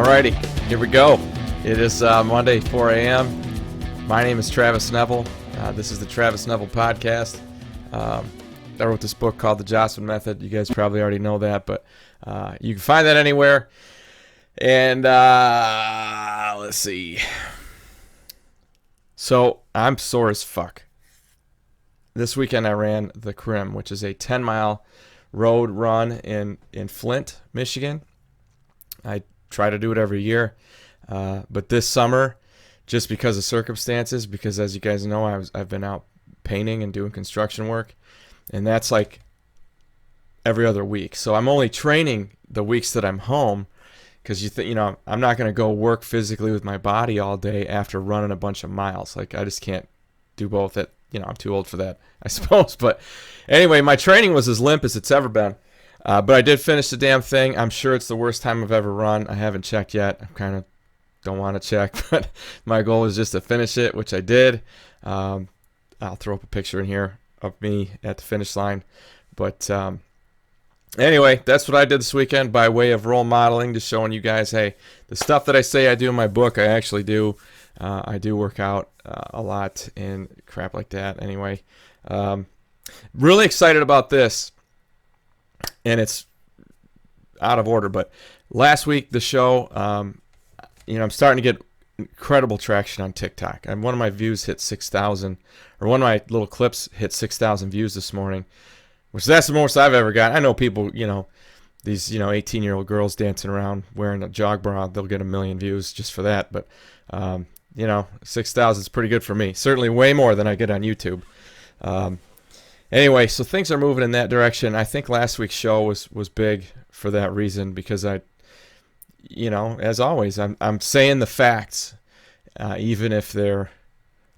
Alrighty, here we go. It is Monday, 4 a.m. My name is Travis Neville. This is the Travis Neville Podcast. I wrote this book called The Jossman Method. You guys probably already know that, but you can find that anywhere. And let's see. So I'm sore as fuck. This weekend I ran the Crim, which is a 10-mile road run in Flint, Michigan. I try to do it every year, but this summer, just because of circumstances, because as you guys know, I've been out painting and doing construction work, and that's like every other week. So I'm only training the weeks that I'm home, because I'm not going to go work physically with my body all day after running a bunch of miles. Like, I just can't do both. I'm too old for that, I suppose. But anyway, my training was as limp as it's ever been. But I did finish the damn thing. I'm sure it's the worst time I've ever run. I haven't checked yet. I kind of don't want to check, but my goal is just to finish it, which I did. I'll throw up a picture in here of me at the finish line. But anyway, that's what I did this weekend by way of role modeling, just showing you guys, hey, the stuff that I say I do in my book, I actually do. I do work out a lot and crap like that. Anyway, really excited about this. And it's out of order, but last week the show, I'm starting to get incredible traction on TikTok. And one of my views hit 6,000, or one of my little clips hit 6,000 views this morning, which that's the most I've ever got. I know people, these 18-year-old girls dancing around wearing a jog bra, they'll get 1 million views just for that. But 6,000 is pretty good for me. Certainly way more than I get on YouTube. Anyway, so things are moving in that direction. I think last week's show was big for that reason, because as always, I'm saying the facts, even if they're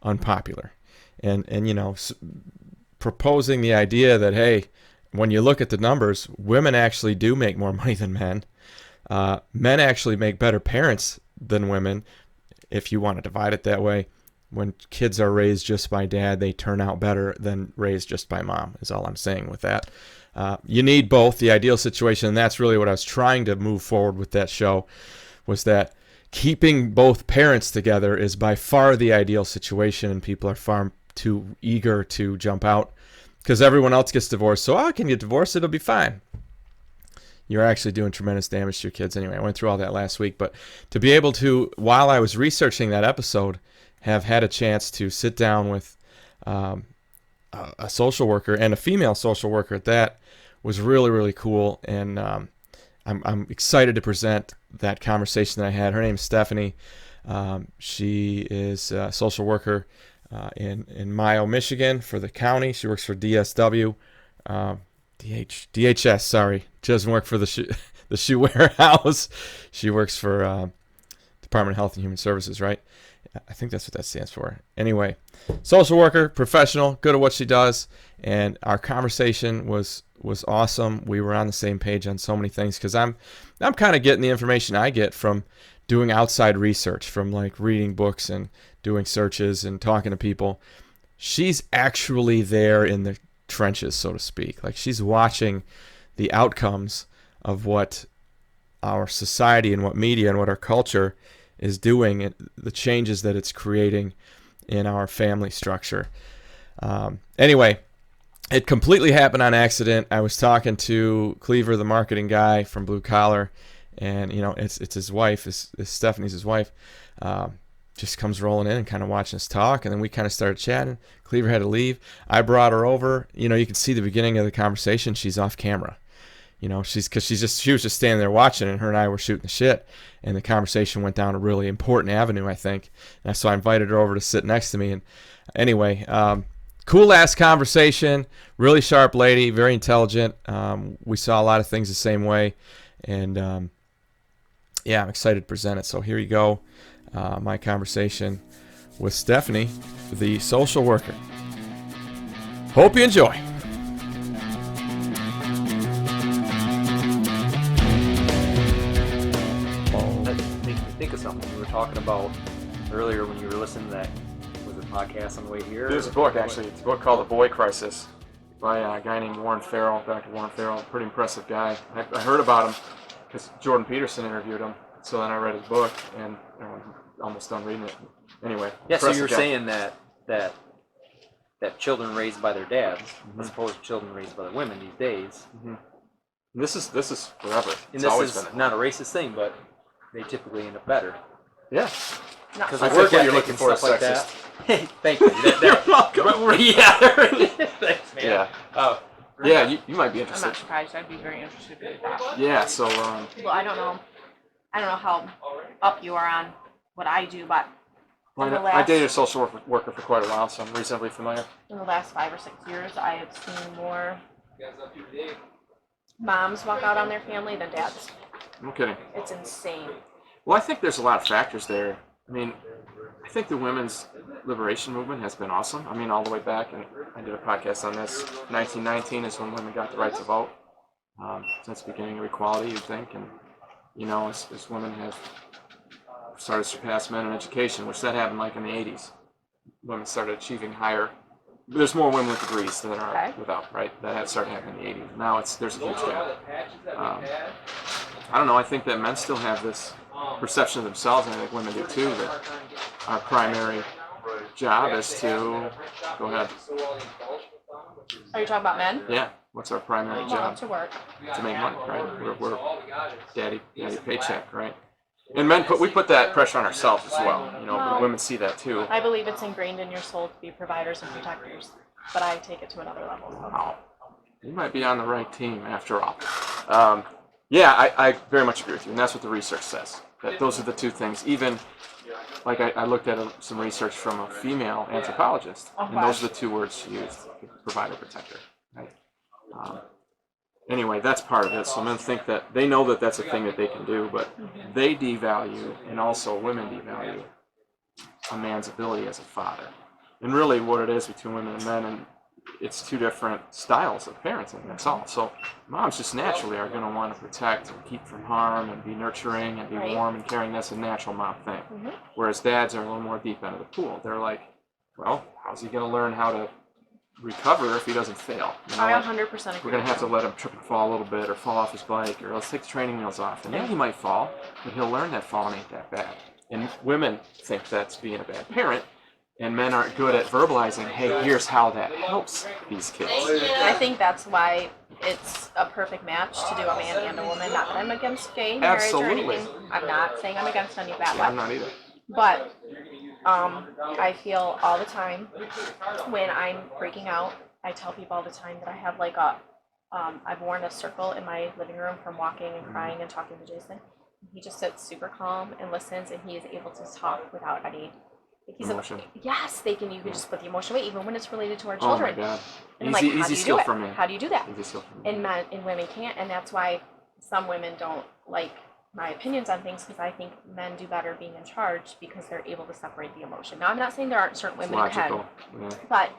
unpopular, and proposing the idea that, hey, when you look at the numbers, women actually do make more money than men. Men actually make better parents than women, if you want to divide it that way. When kids are raised just by dad, they turn out better than raised just by mom, is all I'm saying with that. You need both, the ideal situation, and that's really what I was trying to move forward with that show, was that keeping both parents together is by far the ideal situation, and people are far too eager to jump out because everyone else gets divorced. So, I can get divorced, it'll be fine. You're actually doing tremendous damage to your kids anyway. I went through all that last week, but to be able to, while I was researching that episode, have had a chance to sit down with a social worker, and a female social worker at that, was really, really cool. And I'm excited to present that conversation that I had. Her name is Stephanie. She is a social worker in Mayo, Michigan, for the county. She works for DSW. DHS, sorry. She doesn't work for the shoe warehouse. She works for Department of Health and Human Services, right? I think that's what that stands for. Anyway, social worker, professional, good at what she does, and our conversation was awesome. We were on the same page on so many things, because I'm kind of getting the information I get from doing outside research, from like reading books and doing searches and talking to people. She's actually there in the trenches, so to speak. Like, she's watching the outcomes of what our society and what media and what our culture is doing, and the changes that it's creating in our family structure. Anyway, it completely happened on accident. I was talking to Cleaver, the marketing guy from Blue Collar, and it's his wife, it's Stephanie's his wife, just comes rolling in and kind of watching us talk, and then we kind of started chatting. Cleaver had to leave. I brought her over. You can see the beginning of the conversation. She's off camera. She was just standing there watching, and her and I were shooting the shit, and the conversation went down a really important avenue, I think. And so I invited her over to sit next to me. And anyway, cool ass conversation, really sharp lady, very intelligent. We saw a lot of things the same way, and I'm excited to present it. So here you go, my conversation with Stephanie, the social worker. Hope you enjoy. Something you were talking about earlier when you were listening to that, was it podcast on the way here? There's a book, actually. It's a book called The Boy Crisis by a guy named Warren Farrell, Dr. Warren Farrell. Pretty impressive guy. I heard about him because Jordan Peterson interviewed him. So then I read his book, and I'm almost done reading it. Anyway. Yeah, so you're saying that children raised by their dads, as opposed to children raised by their women these days. This is forever. And this is not a racist thing, but they typically end up better. Yeah. Because I think what you're looking for is like sexist. Hey, thank you. You're welcome. Yeah. Thanks, man. Yeah. Oh. Yeah, you might be I'm interested. not surprised. I'd be very interested in that. Yeah, so Well, I don't know how up you are on what I do, but I dated a social worker for quite a while, so I'm reasonably familiar. in the last 5 or 6 years, I have seen more moms walk out on their family than dads. No kidding. It's insane. Well, I think there's a lot of factors there. I mean, I think the women's liberation movement has been awesome. I mean, all the way back, and I did a podcast on this. 1919 is when women got the right to vote. Since the beginning of equality, you'd think, and as women have started to surpass men in education, which that happened like in the 80s. Women started achieving higher. There's more women with degrees than there are without, right? That had started happening in the 80s. Now there's a huge gap. I don't know. I think that men still have this perception of themselves, and I think women do too, that our primary job is to go ahead. Are you talking about men? Yeah. What's our primary job? To work. To make money, right? We're daddy paycheck, right? And we put that pressure on ourselves as well. But women see that too. I believe it's ingrained in your soul to be providers and protectors, but I take it to another level. So. Wow. You might be on the right team after all. Yeah, I very much agree with you, and that's what the research says. That those are the two things. Even, like I looked at some research from a female anthropologist, and those are the two words she used, provider, protector, right? Anyway, that's part of it. So men think that they know that that's a thing that they can do, but they devalue, and also women devalue, a man's ability as a father. And really what it is between women and men, and it's two different styles of parenting, that's all. So moms just naturally are going to want to protect and keep from harm and be nurturing and be warm and caring. That's a natural mom thing. Whereas dads are a little more deep end of the pool. They're like, well, how's he going to learn how to recover if he doesn't fail? I 100% agree. We're going to have to let him trip and fall a little bit, or fall off his bike, or let's take the training wheels off. And then he might fall, but he'll learn that falling ain't that bad. And women think that's being a bad parent. And men aren't good at verbalizing, hey, here's how that helps these kids. I think that's why it's a perfect match to do a man and a woman. Not that I'm against gay marriage or anything. I'm not saying I'm against any of that. Yeah, I'm not either. But I feel all the time when I'm freaking out, I tell people all the time that I have like I've worn a circle in my living room from walking and crying and talking to Jason. He just sits super calm and listens, and he is able to talk without any... Emotion. Yes, you can just put the emotion away, even when it's related to our children. Oh my God. And easy skill for me. How do you do that? Easy skill for me. And men and women can't, and that's why some women don't like my opinions on things, because I think men do better being in charge because they're able to separate the emotion. Now, I'm not saying there aren't certain women who can, but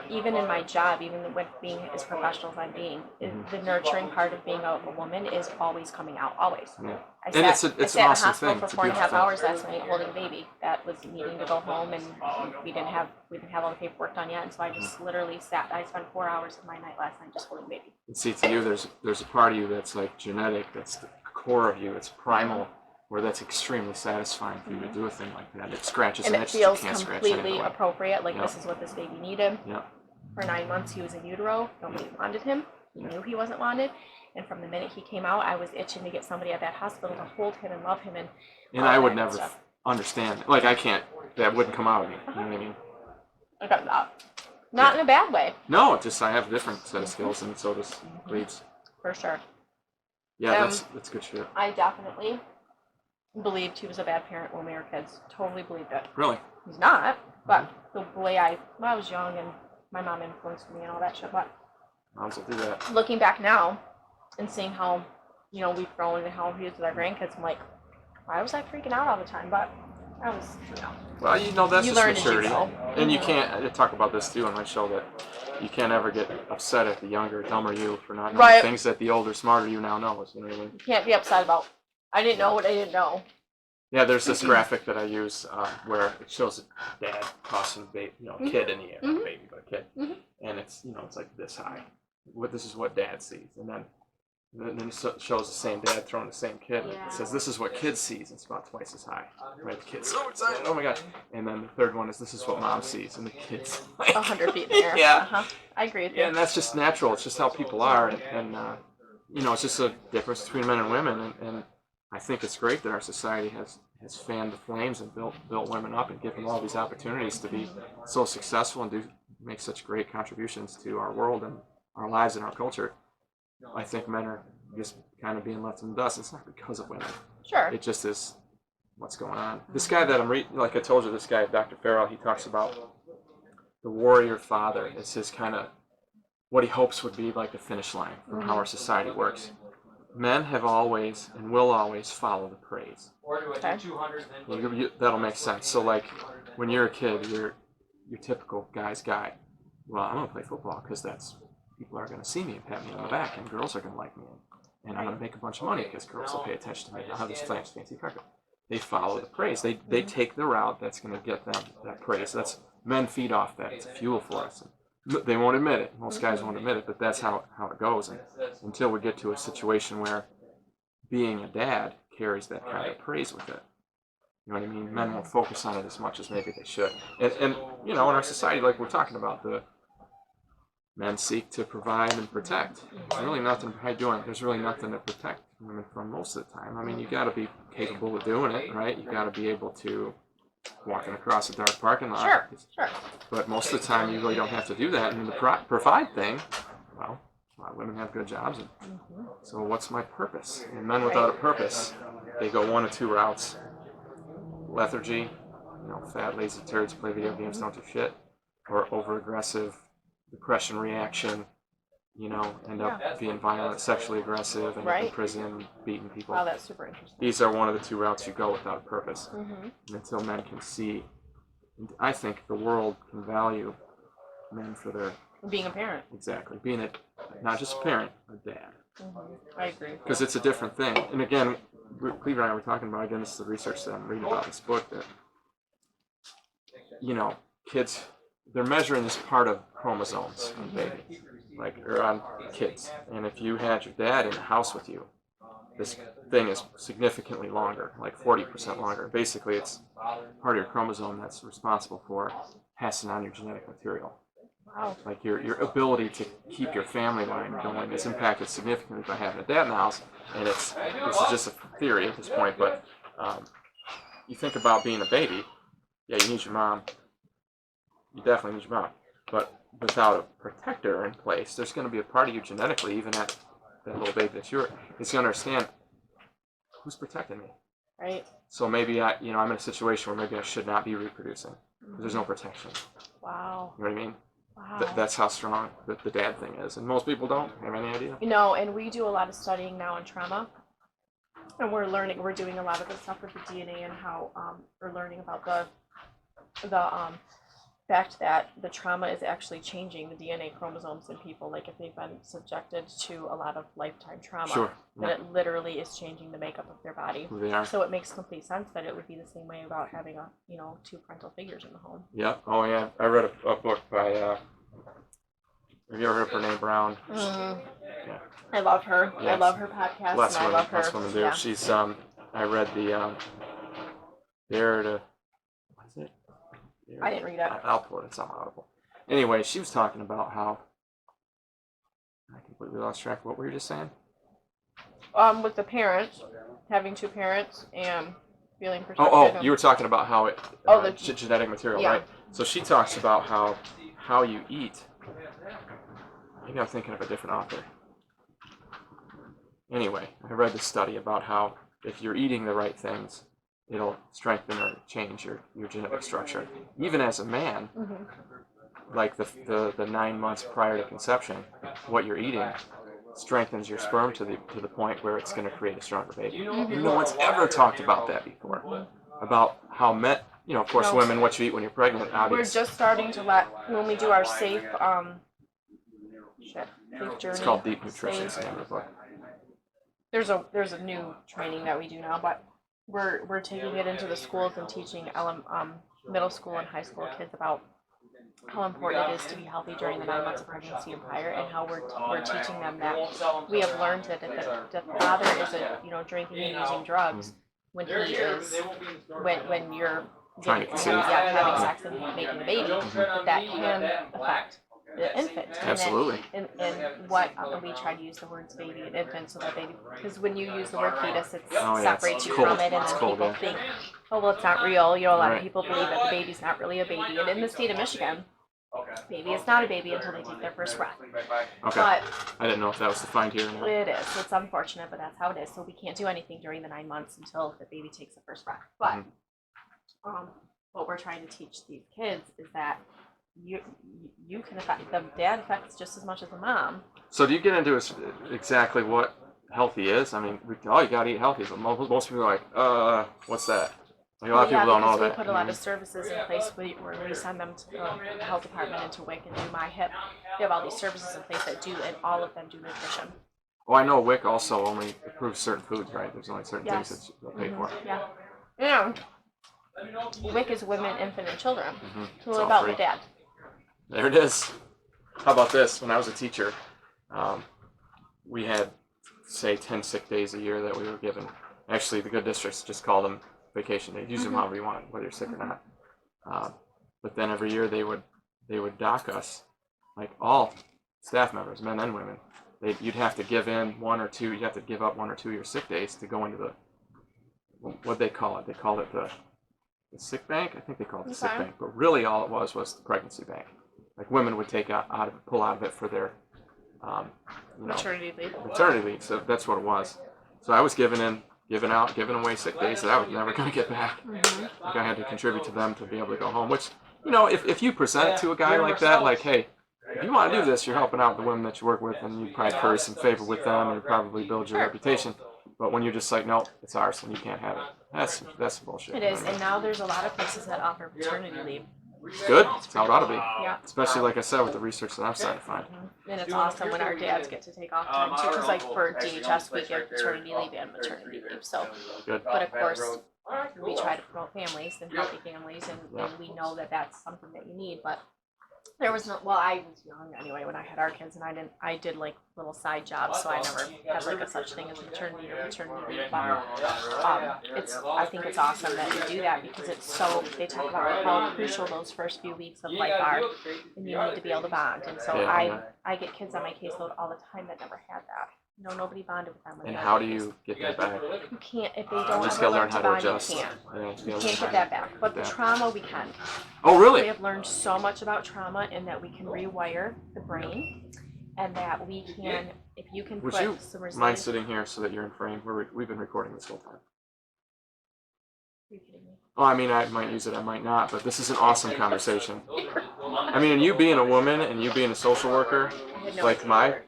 even in my job, even with being as professional as I'm being, the nurturing part of being a woman is always coming out, always. Yeah. I sat in a hospital for 4.5 hours last night holding a baby that was needing to go home, and we didn't have all the paperwork done yet, and so I just literally I spent 4 hours of my night last night just holding a baby. And see, to you, there's a part of you that's like genetic, that's the core of you, it's primal, where that's extremely satisfying for you to do a thing like that. It scratches and itches, you can't scratch anything. And it feels completely appropriate, like this is what this baby needed. Yeah. For 9 months, he was in utero. Nobody wanted him. He knew he wasn't wanted. And from the minute he came out, I was itching to get somebody at that hospital to hold him and love him. And I would never understand. Like, I can't, that wouldn't come out of me. You know what I mean? I got that. Not in a bad way. No, just I have a different set of skills, and so does Cleves. For sure. Yeah, that's good shit. I definitely believed he was a bad parent when we were kids. Totally believed it. Really? He's not, but the way I was young and my mom influenced me and all that shit, but moms will do that. Looking back now and seeing how, we've grown and how he is with our grandkids, I'm like, why was I freaking out all the time? But I was, Well, that's you just learn maturity. As you go. And you can't, I talk about this too on my show, that you can't ever get upset at the younger, dumber you for not knowing things that the older, smarter you now knows. You know what I mean? You can't be upset about, I didn't know what I didn't know. Yeah, there's this graphic that I use where it shows a dad tossing a baby, a kid in the air, not a baby, but a kid, and it's it's like this high. This is what dad sees, and then And then it shows the same dad throwing the same kid. Yeah. It says, this is what kid sees. It's about twice as high. Right? The kid's so excited. Oh my gosh. And then the third one is, this is what mom sees. And the kid's like, 100 feet in the air. Yeah. I agree with you. Yeah, and that's just natural. It's just how people are. And you know, it's just a difference between men and women. And I think it's great that our society has fanned the flames and built women up and given them all these opportunities to be so successful and make such great contributions to our world and our lives and our culture. I think men are just kind of being left in the dust. It's not because of women. Sure. It just is what's going on. This guy that I'm reading, like I told you, this guy, Dr. Farrell, he talks about the warrior father. It's his kind of, what he hopes would be like the finish line for how our society works. Men have always and will always follow the praise. Okay. That'll make sense. So like when you're a kid, you're your typical guy's guy. Well, I'm going to play football because people are going to see me and pat me on the back, and girls are going to like me, and I'm going to make a bunch of money because girls will pay attention to me. I'll have this fancy car. They follow the praise. They take the route that's going to get them that praise. Men feed off that. It's fuel for us. They won't admit it. Most guys won't admit it, but that's how it goes. And until we get to a situation where being a dad carries that kind of praise with it. You know what I mean? Men won't focus on it as much as maybe they should. And you know, in our society, like we're talking about, the men seek to provide and protect. There's really nothing, there's really nothing to protect women from most of the time. I mean, you got to be capable of doing it, right? You got to be able to walking across a dark parking lot. Sure. But most of the time, you really don't have to do that. And the provide thing, well, a lot of women have good jobs. And so what's my purpose? And men without a purpose, they go one of two routes. Lethargy, fat, lazy turds, play video games, don't do shit. Or over-aggressive, depression reaction, end up being violent, sexually aggressive, and in prison, beating people. Wow, that's super interesting. These are one of the two routes you go without a purpose. And until men can see, I think the world can value men for their... Being a parent. Exactly. Being not just a parent, a dad. I agree. Because it's a different thing. And again, Cleve and I were talking about, again, this is the research that I'm reading about in this book, that, kids, they're measuring this part of chromosomes on babies, or on kids. And if you had your dad in the house with you, this thing is significantly longer, like 40% longer. Basically, it's part of your chromosome that's responsible for passing on your genetic material. Wow. Like your ability to keep your family line going is impacted significantly by having a dad in the house. And this is just a theory at this point, but you think about being a baby, yeah, you need your mom. You definitely need your mom. But without a protector in place, there's going to be a part of you genetically, even at that little baby it's going to understand, who's protecting me? Right. So maybe I'm in a situation where maybe I should not be reproducing. There's no protection. Wow. You know what I mean? Wow. That's how strong the dad thing is. And most people don't have any idea. And we do a lot of studying now in trauma. And we're doing a lot of the stuff with the DNA and how we're learning about the fact that the trauma is actually changing the DNA chromosomes in people. Like if they've been subjected to a lot of lifetime trauma, then it literally is changing the makeup of their body. Who they are. So it makes complete sense that it would be the same way about having two parental figures in the home. Yeah. Oh yeah. I read a book by have you ever heard of Brene Brown? Yeah. I love her. Yes. I love her podcast. I love her. Less women do. Yeah. She's I read the Dare to, what is it? I didn't read it. I'll pull it. It's on Audible. Anyway, she was talking about how, I completely lost track of what we were just saying. With the parents, having two parents and feeling protected. You were talking about how it, the genetic material, right? So she talks about how you eat. Maybe I'm thinking of a different author. Anyway, I read this study about how if you're eating the right things, it'll strengthen or change your genetic structure. Even as a man, like the 9 months prior to conception, what you're eating strengthens your sperm to the point where it's going to create a stronger baby. No one's ever talked about that before. About how men, of course, women, what you eat when you're pregnant, obviously. We're just starting to when we do our safe journey. It's called Deep Nutrition. It's the name of the book. There's a new training that we do now, but we're taking it into the schools and teaching middle school and high school kids about how important it is to be healthy during the 9 months of pregnancy and prior, and how we're teaching them that we have learned that if the father is drinking and using drugs when he is when you're having sex and making a baby, that can affect the infant. Absolutely. And what we try to use the words baby and infant so that because when you use the word fetus, it separates you from it, and then people think, oh well, it's not real. A lot of people believe that the baby's not really a baby, and in the state of Michigan, baby is not a baby until they take their first breath. Okay. But I didn't know if that was defined here. It is. It's unfortunate, but that's how it is. So we can't do anything during the 9 months until the baby takes the first breath. But what we're trying to teach these kids is that you can affect the dad affects just as much as the mom. So do you get into exactly what healthy is? I mean, you gotta eat healthy. But most people are like, what's that? Like, a lot of people don't know that. We put a lot of services in place where we send them to the health department and to WIC and do My Hip. We have all these services in place that do, and all of them do nutrition. Well, I know WIC also only approves certain foods, right? There's only certain things that they'll pay for. Yeah. And WIC is women, infant, and children. So It's what all about free. the dad? There it is. How about this? When I was a teacher, we had, say, 10 sick days a year that we were given. Actually, the good districts just called them vacation days. Use them however you want, whether you're sick or not. But then every year they would dock us, like all staff members, men and women. You'd have to give in one or two. You have to give up 1 or 2 of your sick days to go into the what they call it. They called it the sick bank. I think they called it the sick bank. But really, all it was the pregnancy bank. Like women would pull out of it for their Maternity leave. Maternity leave. So that's what it was. So I was giving away sick days that I was never going to get back. Like I had to contribute to them to be able to go home. Which, if you present it to a guy like that, like, hey, if you want to do this, you're helping out the women that you work with, and you probably curry some favor with them, and you probably build your reputation. But when you're just like, no, it's ours, and you can't have it, that's bullshit. It is, and now there's a lot of places that offer paternity leave. Good. That's how it ought to be. Yeah. Especially, like I said, with the research that I'm starting to find. And it's awesome when our dads get to take off time too, because like for DHS we give paternity leave and maternity leave. So, Good. but of course we try to promote families and healthy families, and we know that that's something that you need. But there was no. Well, I was young anyway when I had our kids, and I did like little side jobs, so I never had like a such thing as maternity or paternity leave. But I think it's awesome that you do that, because they talk about how crucial those first few weeks of life are, and you need to be able to bond. And so I get kids on my caseload all the time that never had that. Nobody bonded with them. And how do you get that back? You can't if they don't just ever gotta learn learn how to to bond. adjust. You can't. Yeah, You can't get that back. But the trauma we can. Oh, really? We have learned so much about trauma, and that we can rewire the brain, and that we can, if you can Would put you some resilience. mind sitting here so that you're in frame? We've been recording this whole time. Are you kidding me? Oh, I mean, I might use it, I might not, but this is an awesome conversation. I mean, and you being a woman and you being a social worker, like my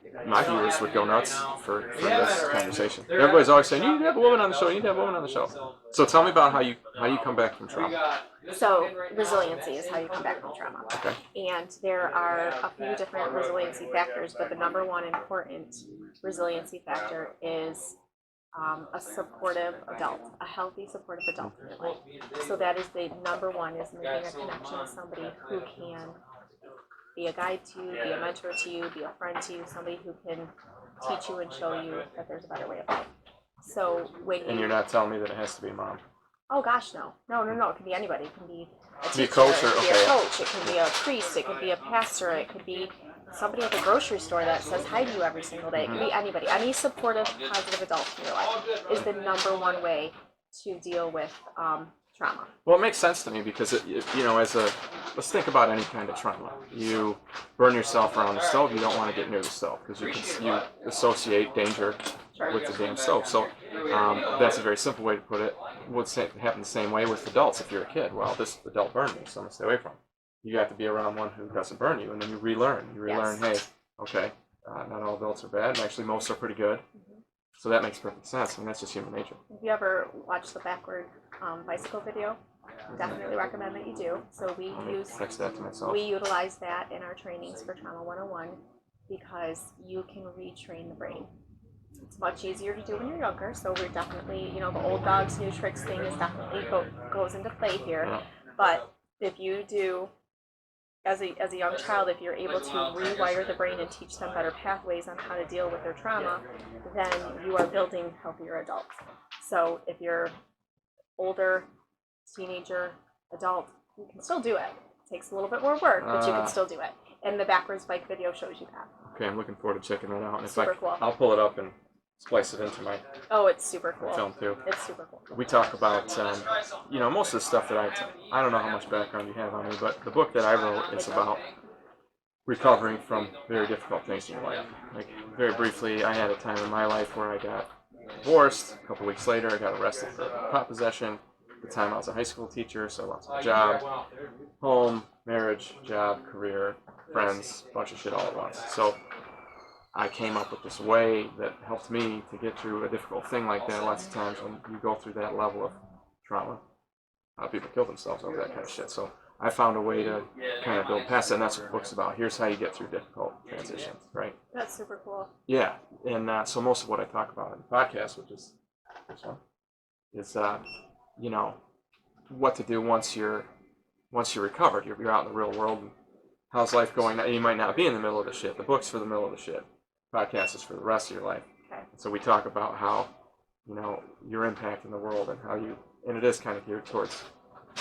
viewers would go nuts for this conversation. Everybody's always saying, you need to have a woman on the show, you need to have a woman on the show. So tell me about how you come back from trauma. So resiliency is how you come back from trauma. Okay. And there are a few different resiliency factors, but the number one important resiliency factor is a supportive adult, a healthy supportive adult in your life. So that is the number one, is making a connection with somebody who can be a guide to you, be a mentor to you, be a friend to you, somebody who can teach you and show you that there's a better way of life. So And you're not telling me that it has to be a mom. Oh gosh, no. It can be anybody. It can be a teacher, coach, or it can be okay. a coach, it can be a priest, it could be a pastor, it could be somebody at the grocery store that says hi to you every single day. It could be anybody. Any supportive, positive adult in your life is the number one way to deal with trauma. Well, it makes sense to me because, let's think about any kind of trauma. You burn yourself around the stove, you don't want to get near the stove because you associate danger with the damn stove. So that's a very simple way to put it. Would happen the same way with adults if you're a kid. Well, this adult burned me, so I'm going to stay away from him. You have to be around one who doesn't burn you, and then you relearn. Hey, okay, not all adults are bad, and actually most are pretty good. So that makes perfect sense. I mean, that's just human nature. Have you ever watched the backward bicycle video? Definitely recommend that you do. So Text that to myself. we utilize that in our trainings for Trauma 101 because you can retrain the brain. It's much easier to do when you're younger, so we're definitely, the old dogs, new tricks thing is definitely goes into play here. Yeah. But if you do as a young child, if you're able to rewire the brain and teach them better pathways on how to deal with their trauma, then you are building healthier adults. So if you're older, teenager, adult, you can still do it. It takes a little bit more work, but you can still do it. And the backwards bike video shows you that. Okay, I'm looking forward to checking that out. And Super cool. I'll pull it up and splice it into my Oh, it's super cool. film too. It's super cool. We talk about, most of the stuff that I don't know how much background you have on me, but the book that I wrote is about recovering from very difficult things in your life. Like, very briefly, I had a time in my life where I got divorced. A couple weeks later, I got arrested for pot possession. At the time, I was a high school teacher, so I lost my job, home, marriage, job, career, friends, bunch of shit all at once. So I came up with this way that helped me to get through a difficult thing like that. Lots of times when you go through that level of trauma, people kill themselves over that kind of shit. So I found a way to kind of build past that, and that's what the book's about. Here's how you get through difficult transitions, right? That's super cool. Yeah, and so most of what I talk about in the podcast, which is this one, is what to do once you're recovered. You're out in the real world. And how's life going? You might not be in the middle of the shit. The book's for the middle of the shit. Podcast is for the rest of your life. Okay. So we talk about how your impact in the world and how and it is kind of geared towards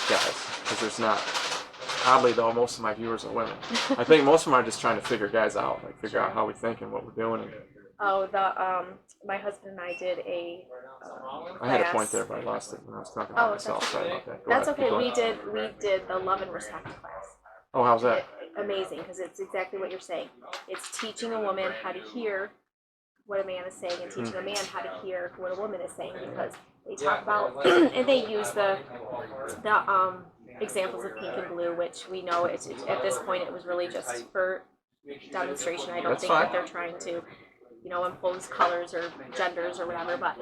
guys, because there's not. Oddly though, most of my viewers are women. I think most of them are just trying to figure guys out, like figure out how we think and what we're doing. And Oh, my husband and I did a I had a class. point there, but I lost it when I was talking about myself. That's Sorry okay. about that. Go That's ahead, okay. keep going. We did the love and respect class. Oh, how's that? Amazing, because it's exactly what you're saying. It's teaching a woman how to hear what a man is saying, and teaching a man how to hear what a woman is saying, because they talk about and they use the examples of pink and blue, which we know at this point it was really just for demonstration. I don't That's think fine. that they're trying to impose colors or genders or whatever, but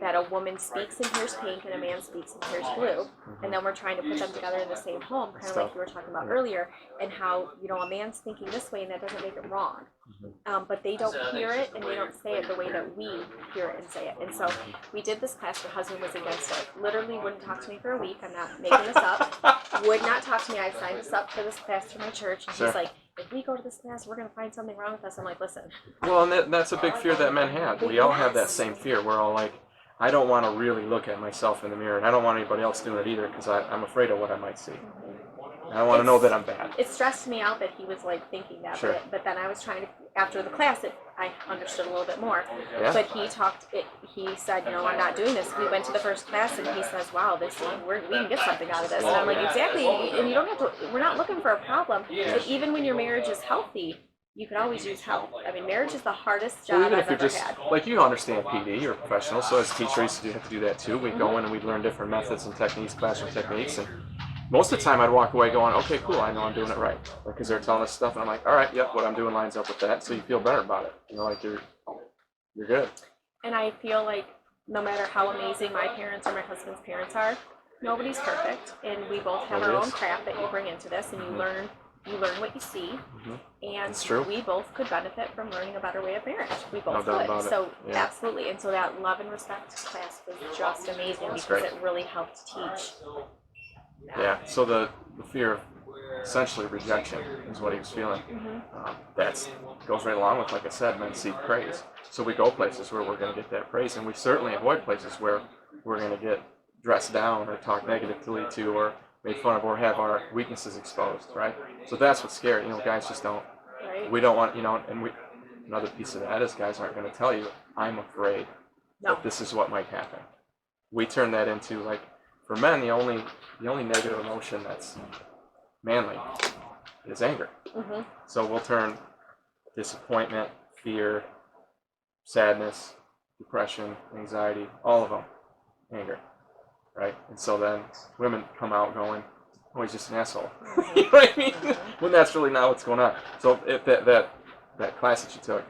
that a woman speaks and hears pink and a man speaks and hears blue, and then we're trying to put them together in the same home, kind of like you were talking about earlier, and how a man's thinking this way and that doesn't make it wrong, but they don't hear it and they don't say it the way that we hear it and say it. And so we did this class. My husband was against it, literally wouldn't talk to me for a week. I'm not making this up. Would not talk to me. I signed this up for this class through my church, and he's like, if we go to this class, we're going to find something wrong with us. I'm like, listen. Well, and that's a big fear that men have. We all have that same fear. We're all like, I don't want to really look at myself in the mirror, and I don't want anybody else doing it either, because I'm afraid of what I might see. And I want to know that I'm bad. It stressed me out that he was like thinking that, Sure. but then I was trying to, after the class, I understood a little bit more. Yeah. But he said, I'm not doing this. We went to the first class, and he says, wow, we can get something out of this. And I'm like, exactly, and you don't have to, we're not looking for a problem. But even when your marriage is healthy, you can always use help. I mean, marriage is the hardest job Even I've if you're ever just, had. like, you understand PD, you're a professional, so as a teacher, I used to have to do that too. We'd go in and we'd learn different methods and techniques, classroom techniques, and most of the time I'd walk away going, okay, cool, I know I'm doing it right. Because they're telling us stuff, and I'm like, all right, yep, what I'm doing lines up with that, so you feel better about it. Like you're good. And I feel like no matter how amazing my parents or my husband's parents are, nobody's perfect, and we both have our own crap that you bring into this, and you learn what you see, and That's true. we both could benefit from learning a better way of marriage. We No both doubt could. about it. So Yeah. absolutely, and so that love and respect class was just amazing That's because great. it really helped teach. Yeah, so the fear of essentially rejection is what he was feeling. That goes right along with, like I said, men seek praise. So we go places where we're going to get that praise, and we certainly avoid places where we're going to get dressed down or talked negatively to or made fun of or have our weaknesses exposed, right? So that's what's scary. Guys just don't. Right? We don't want, and another piece of that is guys aren't going to tell you, I'm afraid No. that this is what might happen. We turn that into, like, for men, the only negative emotion that's manly is anger. So we'll turn disappointment, fear, sadness, depression, anxiety, all of them, anger, right? And so then women come out going, oh, he's just an asshole. You know what I mean? When that's really not what's going on. So if that class that you took,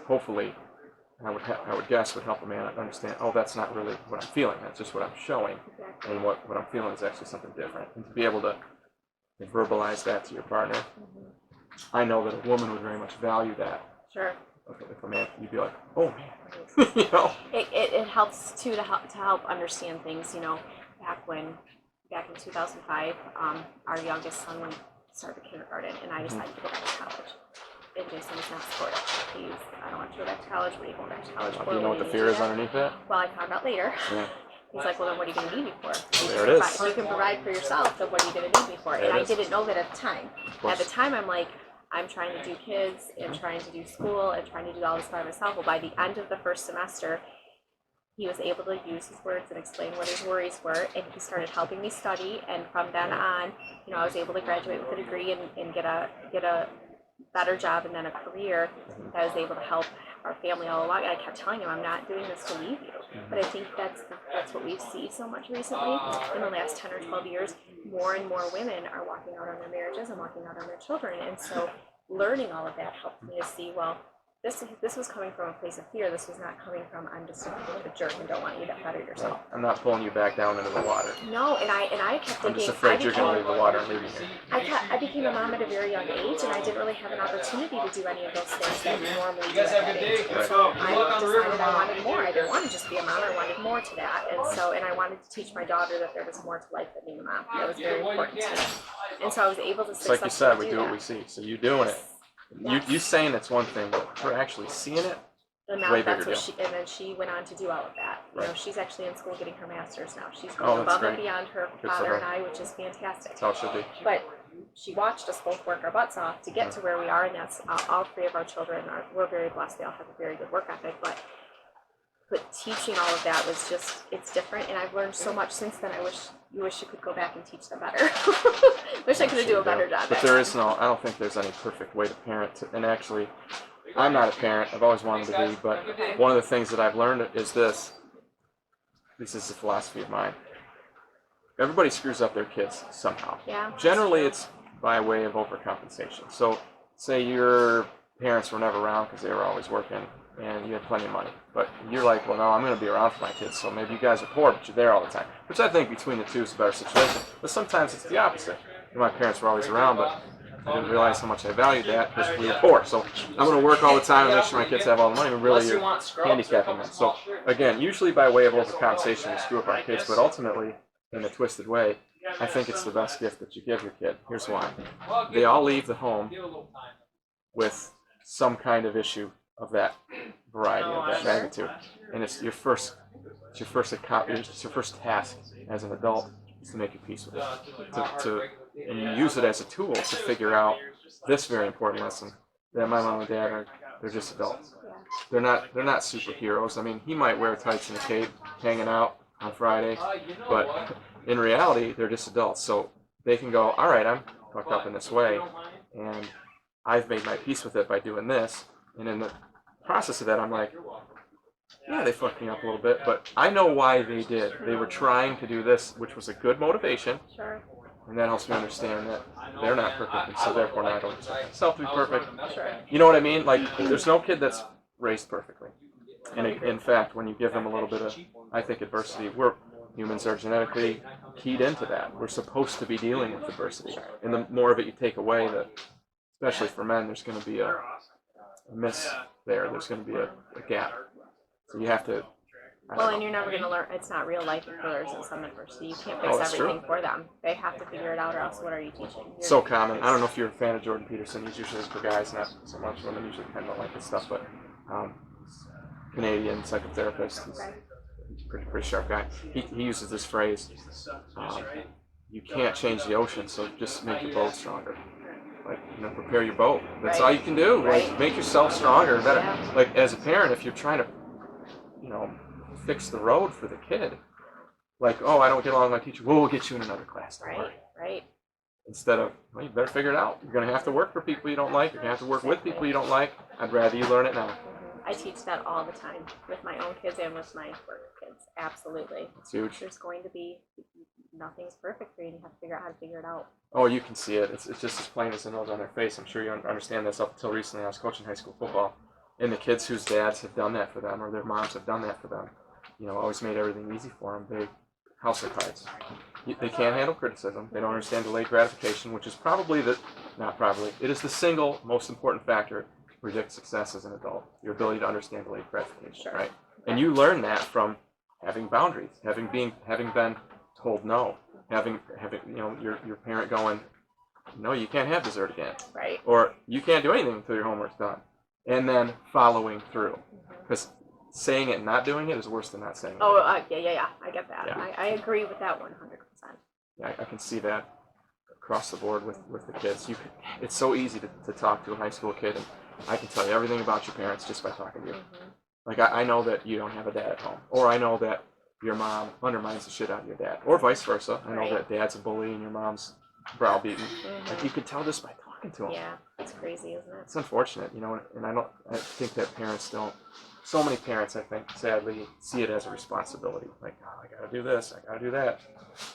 hopefully, I would guess would help a man understand, oh, that's not really what I'm feeling. That's just what I'm showing. Exactly. And what I'm feeling is actually something different. And to be able to verbalize that to your partner, I know that a woman would very much value that. Sure. If a man, you'd be like, oh man, It helps too to help understand things. Back in 2005, our youngest son start the kindergarten, and I decided to go back to college. And Jason was not supportive. I don't want to go back to college. What are you going back to college for? Do you know what the fear is underneath that? Well, I found out later. Yeah. He's like, well, then what are you going to need me for? There it is. If you can provide for yourself, then what are you going to need me for? And I didn't know that at the time. At the time, I'm like, I'm trying to do kids and trying to do school and trying to do all this by myself. Well, by the end of the first semester, he was able to use his words and explain what his worries were, and he started helping me study. And from then on, I was able to graduate with a degree and get a better job and then a career that I was able to help our family all along. And I kept telling him, I'm not doing this to leave you. But I think that's what we see so much recently in the last 10 or 12 years. More and more women are walking out on their marriages and walking out on their children. And so learning all of that helped me to see, well, this was coming from a place of fear. This was not coming from, I'm just a jerk and don't want you to better yourself. I'm not pulling you back down into the water. No, and I kept thinking, I'm just afraid you're going to leave the water and leave me here. I became a mom at a very young age, and I didn't really have an opportunity to do any of those things that you normally do at that age. And so I decided I wanted more. I didn't want to just be a mom. I wanted more to that. And I wanted to teach my daughter that there was more to life than being a mom. That was very important to me. And so I was able to It's like you said, we do what we see. So you doing it. Yes. You saying it's one thing, but her actually seeing it, and now way that's bigger what deal. and then she went on to do all of that. Right. She's actually in school getting her master's now. She's Oh, going that's above and great. beyond her Good for father her. and I, which is fantastic. That's how it should be. But she watched us both work our butts off to get to where we are, and that's all three of our children we're very blessed. They all have a very good work ethic, but teaching all of that was just, it's different, and I've learned so much since then. I wish you could go back and teach them better. Wish I could do a better job. But there is I don't think there's any perfect way to parent. And actually, I'm not a parent. I've always wanted to be, but one of the things that I've learned is this is a philosophy of mine. Everybody screws up their kids somehow. Yeah. Generally, it's by way of overcompensation. So, say your parents were never around because they were always working, and you had plenty of money. But you're like, well, no, I'm going to be around for my kids, so maybe you guys are poor, but you're there all the time. Which I think between the two is a better situation. But sometimes it's the opposite. My parents were always around, but I didn't realize how much I valued that because we were poor. So I'm going to work all the time and make sure my kids have all the money, but really you're handicapping them. So again, usually by way of overcompensation, we screw up our kids, but ultimately, in a twisted way, I think it's the best gift that you give your kid. Here's why. They all leave the home with some kind of issue of that variety, of that magnitude, and it's your first task as an adult is to make your peace with it, and you use it as a tool to figure out this very important lesson that my mom and dad they're just adults. They're not superheroes. I mean, he might wear tights and a cape, hanging out on Friday, but in reality, they're just adults. So they can go, all right, I'm fucked up in this way, and I've made my peace with it by doing this. And in the process of that, I'm like, yeah, they fucked me up a little bit, but I know why they did. They were trying to do this, which was a good motivation. Sure. And that helps me understand that they're not perfect, and so therefore I don't expect myself to be perfect. Sure. You know what I mean? Like, there's no kid that's raised perfectly. And in fact, when you give them a little bit of, I think, adversity, humans are genetically keyed into that. We're supposed to be dealing with adversity. And the more of it you take away, especially for men, there's going to be a miss there. There's going to be a gap. So you have to. Well, and you're never going to learn. It's not real life if there's some adversity. You can't fix everything for them. They have to figure it out, or else what are you teaching? So common. I don't know if you're a fan of Jordan Peterson. He's usually for guys, not so much women. Usually kind of don't like this stuff, but Canadian psychotherapist. He's a pretty sharp guy. He uses this phrase. You can't change the ocean, so just make your boat stronger. Like, prepare your boat. That's all you can do. Like, make yourself stronger, better. Yeah. Like, as a parent, if you're trying to, fix the road for the kid, like, oh, I don't get along with my teacher. Well, we'll get you in another class. Right. Instead of, well, you better figure it out. You're going to have to work for people you don't like. You're going to have to work with people you don't like. I'd rather you learn it now. I teach that all the time with my own kids and with my work kids. Absolutely. It's huge. There's going to be, nothing's perfect for you. You have to figure out how to figure it out. Oh, you can see it. It's just as plain as the nose on their face. I'm sure you understand this. Up until recently, I was coaching high school football. And the kids whose dads have done that for them, or their moms have done that for them, always made everything easy for them. They house their cards. They can't handle criticism. They don't understand delayed gratification, which is it is the single most important factor to predict success as an adult. Your ability to understand delayed gratification, right? And you learn that from having boundaries, having been told no, having your parent going, no, you can't have dessert again. Right. Or you can't do anything until your homework's done. And then following through. Because saying it and not doing it is worse than not saying it. Oh, yeah. I get that. Yeah. I agree with that 100%. Yeah, I can see that across the board with the kids. It's so easy to talk to a high school kid, and I can tell you everything about your parents just by talking to you. Mm-hmm. Like, I know that you don't have a dad at home. Or I know that your mom undermines the shit out of your dad. Or vice versa. I know that dad's a bully and your mom's browbeaten. Mm-hmm. Like, you can tell just by talking to them. Yeah, it's crazy, isn't it? It's unfortunate, and I think that parents don't, so many parents, I think, sadly, see it as a responsibility. Like, oh, I gotta do this, I gotta do that.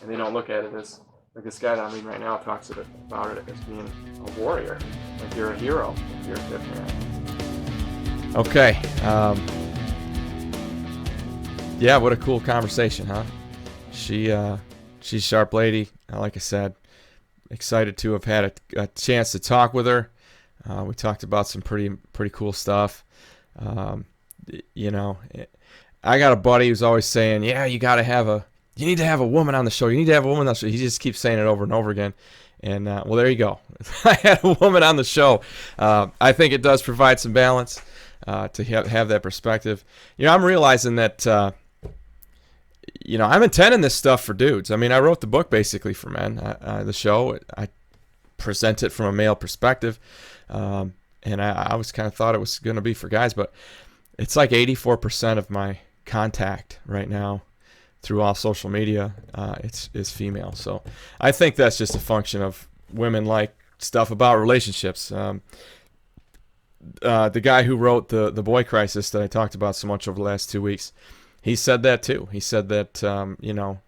And they don't look at it as, like this guy that I'm reading right now talks about it as being a warrior. Like, you're a hero if you're a good parent. Okay. Yeah, what a cool conversation, huh? She's a sharp lady. Like I said, excited to have had a chance to talk with her. We talked about some pretty cool stuff. You know, I got a buddy who's always saying, yeah, you need to have a woman on the show. You need to have a woman on the show. He just keeps saying it over and over again. And, well, there you go. I had a woman on the show. I think it does provide some balance to have that perspective. You know, I'm realizing that, you know, I'm intending this stuff for dudes. I mean, I wrote the book basically for men. The show, I present it from a male perspective. And I was kind of thought it was going to be for guys, but it's like 84% of my contact right now through all social media is female. So I think that's just a function of women like stuff about relationships. The guy who wrote the Boy Crisis that I talked about so much over the last 2 weeks, he said that too. He said that you know,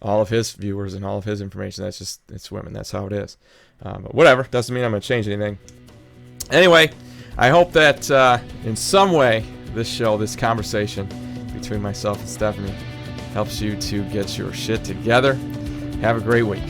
all of his viewers and all of his information, it's women. That's how it is. But whatever, doesn't mean I'm going to change anything. Anyway, I hope that in some way this conversation between myself and Stephanie helps you to get your shit together. Have a great week.